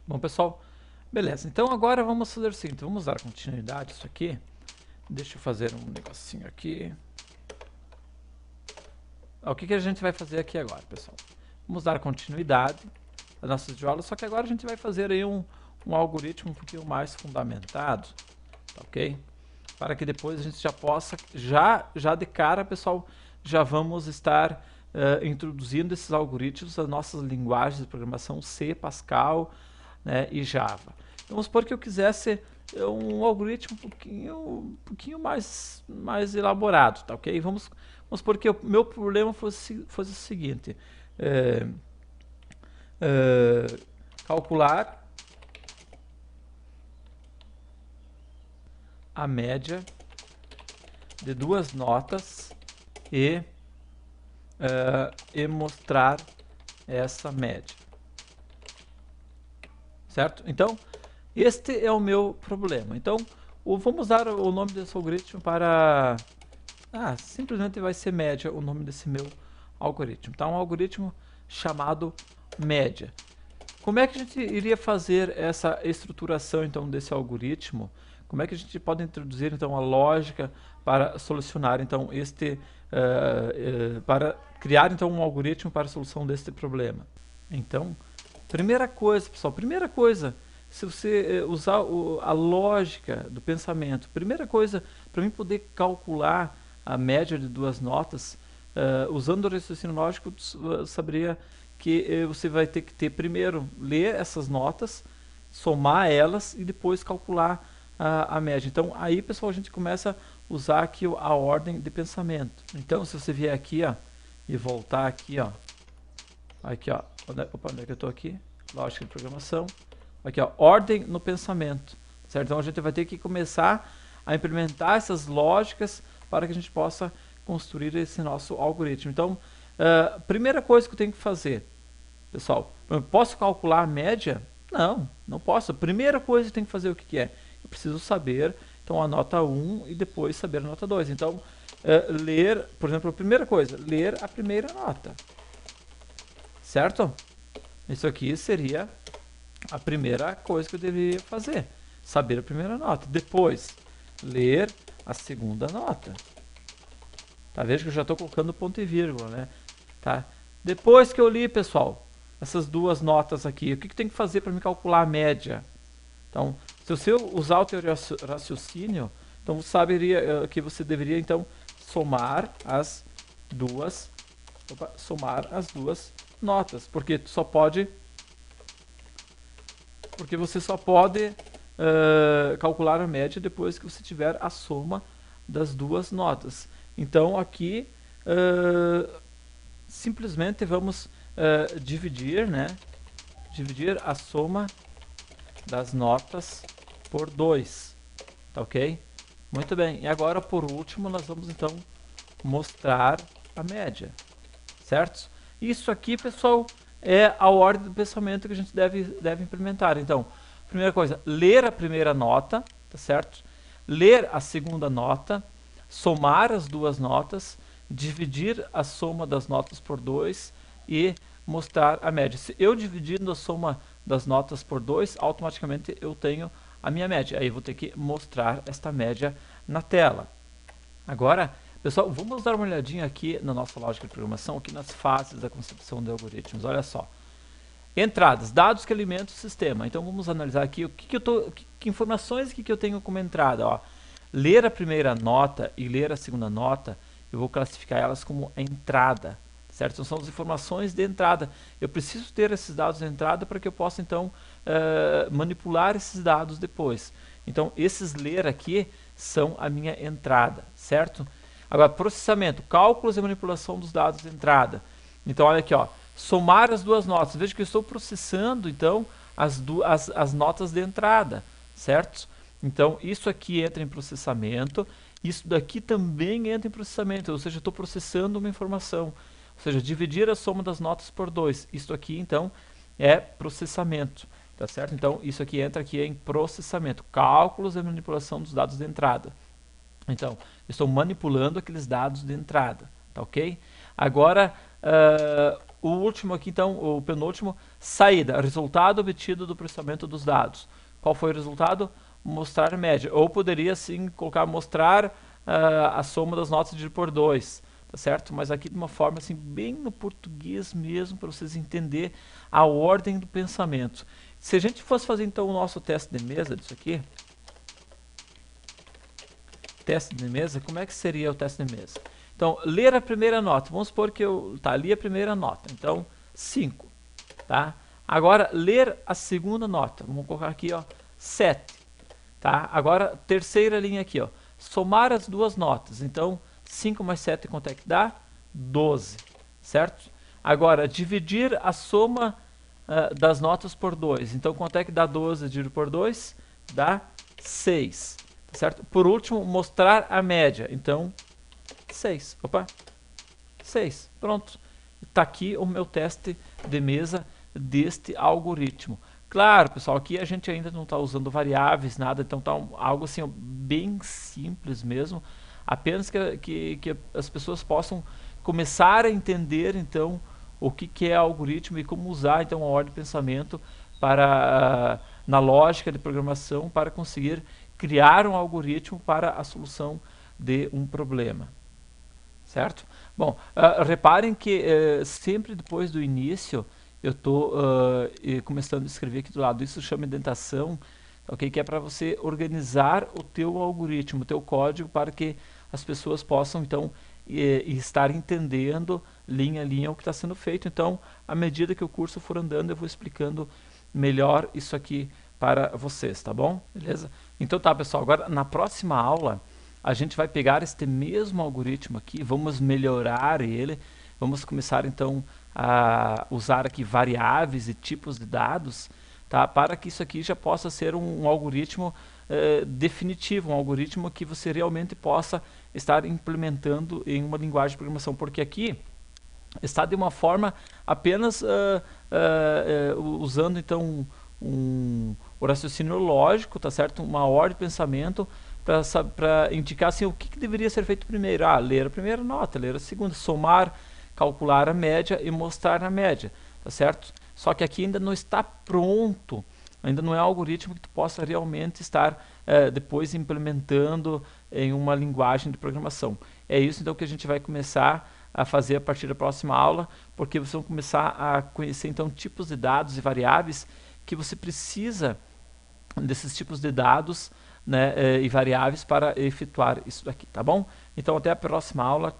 Bom, pessoal, beleza. Então agora vamos fazer o seguinte, vamos dar continuidade a isso aqui. Deixa eu fazer um negocinho aqui. O que a gente vai fazer aqui agora, pessoal? Vamos dar continuidade às nossas videoaulas, só que agora a gente vai fazer aí um algoritmo um pouquinho mais fundamentado, tá ok? Para que depois a gente já possa, já de cara, pessoal, já vamos estar introduzindo esses algoritmos das nossas linguagens de programação C, Pascal, né, e Java. Então, vamos supor que eu quisesse um algoritmo um pouquinho mais elaborado, tá ok? Vamos supor que o meu problema fosse o seguinte, é, é, calcular a média de duas notas e mostrar essa média, certo? Então, este é o meu problema. Então, vamos dar o nome desse algoritmo para... simplesmente vai ser média o nome desse meu algoritmo. Tá? Um algoritmo chamado média. Como é que a gente iria fazer essa estruturação então desse algoritmo? Como é que a gente pode introduzir então a lógica para solucionar então para criar então um algoritmo para a solução deste problema? Então, primeira coisa, pessoal, primeira coisa, se você usar a lógica do pensamento, primeira coisa, para mim poder calcular a média de duas notas, usando o raciocínio lógico, eu saberia que você vai ter que primeiro ler essas notas, somar elas e depois calcular a média. Então aí, pessoal, a gente começa a usar aqui a ordem de pensamento. Então se você vier aqui, ó, e voltar aqui, ó, onde é que eu estou aqui? Lógica de programação. Aqui, ó, ordem no pensamento, certo? Então a gente vai ter que começar a implementar essas lógicas para que a gente possa construir esse nosso algoritmo. Então, primeira coisa que eu tenho que fazer, pessoal, eu posso calcular a média? Não, não posso. A primeira coisa que eu tenho que fazer o que é? Eu preciso saber, então, a nota 1 e depois saber a nota 2. Então, ler, por exemplo, a primeira coisa, ler a primeira nota, certo? Isso aqui seria a primeira coisa que eu deveria fazer, saber a primeira nota. Depois, ler a segunda nota. Tá, veja que eu já estou colocando ponto e vírgula, né? Tá? Depois que eu li, pessoal, essas duas notas aqui, o que tem que fazer para me calcular a média? Então, se você usar o teu raciocínio, então você saberia que você deveria então somar as duas, notas, porque você só pode calcular a média depois que você tiver a soma das duas notas. Então aqui simplesmente vamos dividir, né? Dividir a soma das notas por 2, tá ok? Muito bem, e agora por último nós vamos então mostrar a média, certo? Isso aqui, pessoal, é a ordem do pensamento que a gente deve implementar. Então, primeira coisa, ler a primeira nota, tá certo? Ler a segunda nota, somar as duas notas, dividir a soma das notas por 2 e mostrar a média. Se eu dividindo a soma das notas por 2, automaticamente eu tenho a minha média. Aí eu vou ter que mostrar esta média na tela. Agora, pessoal, vamos dar uma olhadinha aqui na nossa lógica de programação, aqui nas fases da concepção de algoritmos. Olha só. Entradas, dados que alimentam o sistema. Então vamos analisar aqui que informações que eu tenho como entrada. Ó. Ler a primeira nota e ler a segunda nota, eu vou classificar elas como entrada, certo? Então, são as informações de entrada. Eu preciso ter esses dados de entrada para que eu possa então manipular esses dados depois. Então esses ler aqui são a minha entrada, certo? Agora, processamento, cálculos e manipulação dos dados de entrada. Então olha aqui, ó, somar as duas notas. Veja que eu estou processando então as notas de entrada, certo? Então isso aqui entra em processamento, isso daqui também entra em processamento, ou seja, eu estou processando uma informação. Ou seja, dividir a soma das notas por 2. Isso aqui então é processamento, tá certo? Então isso aqui entra aqui em processamento, cálculos e manipulação dos dados de entrada. Então, eu estou manipulando aqueles dados de entrada, tá ok? Agora, o último aqui, então, o penúltimo, saída, resultado obtido do processamento dos dados. Qual foi o resultado? Mostrar a média. Ou poderia, sim, colocar mostrar a soma das notas dividido por 2, tá certo? Mas aqui de uma forma, assim, bem no português mesmo, para vocês entenderem a ordem do pensamento. Se a gente fosse fazer, então, o nosso teste de mesa disso aqui, teste de mesa, como é que seria o teste de mesa? Então, ler a primeira nota. Vamos supor que eu li a primeira nota. Então, 5. Tá? Agora, ler a segunda nota. Vamos colocar aqui, ó, 7. Tá? Agora, terceira linha aqui, ó. Somar as duas notas. Então, 5 mais 7, quanto é que dá? 12. Certo? Agora, dividir a soma das notas por 2. Então, quanto é que dá 12 dividido por 2? Dá 6. Tá certo? Por último, mostrar a média. Então, 6. Opa, 6. Pronto. Está aqui o meu teste de mesa deste algoritmo. Claro, pessoal, aqui a gente ainda não está usando variáveis, nada, então está algo assim, bem simples mesmo. Apenas que as pessoas possam começar a entender, então, o que é algoritmo e como usar, então, a ordem de pensamento para, na lógica de programação para conseguir criar um algoritmo para a solução de um problema. Certo? Bom, reparem que sempre depois do início eu estou começando a escrever aqui do lado. Isso chama indentação, okay? Que é para você organizar o teu algoritmo, o teu código, para que as pessoas possam então estar entendendo linha a linha o que está sendo feito. Então, à medida que o curso for andando, eu vou explicando melhor isso aqui para vocês, tá bom? Beleza? Então tá, pessoal, agora na próxima aula a gente vai pegar este mesmo algoritmo aqui, vamos melhorar ele, vamos começar então a usar aqui variáveis e tipos de dados, tá? Para que isso aqui já possa ser um algoritmo definitivo, um algoritmo que você realmente possa estar implementando em uma linguagem de programação, porque aqui está de uma forma apenas usando então o raciocínio lógico, tá certo? Uma ordem de pensamento para indicar assim, o que deveria ser feito primeiro. Ler a primeira nota, ler a segunda, somar, calcular a média e mostrar a média, tá certo? Só que aqui ainda não está pronto, ainda não é um algoritmo que tu possa realmente estar depois implementando em uma linguagem de programação. É isso então que a gente vai começar a fazer a partir da próxima aula, porque vocês vão começar a conhecer então tipos de dados e variáveis que você precisa desses tipos de dados, né, e variáveis para efetuar isso daqui, tá bom? Então até a próxima aula.